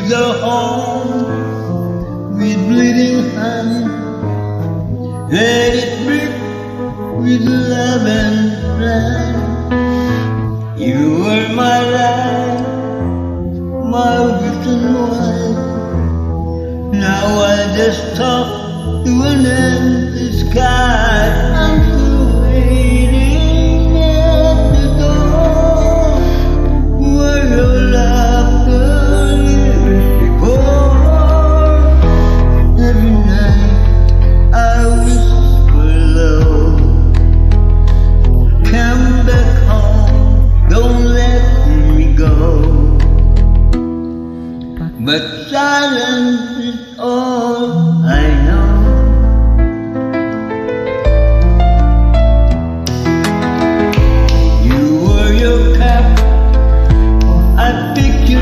the home with bleeding hand. Let it breathe with love and pride. You were my life, my reason why. Now I just talk to an empty sky. I'm still waiting at the door where your laughter lived before. Every night I whisper low, come back home, don't let me go. But silence is all I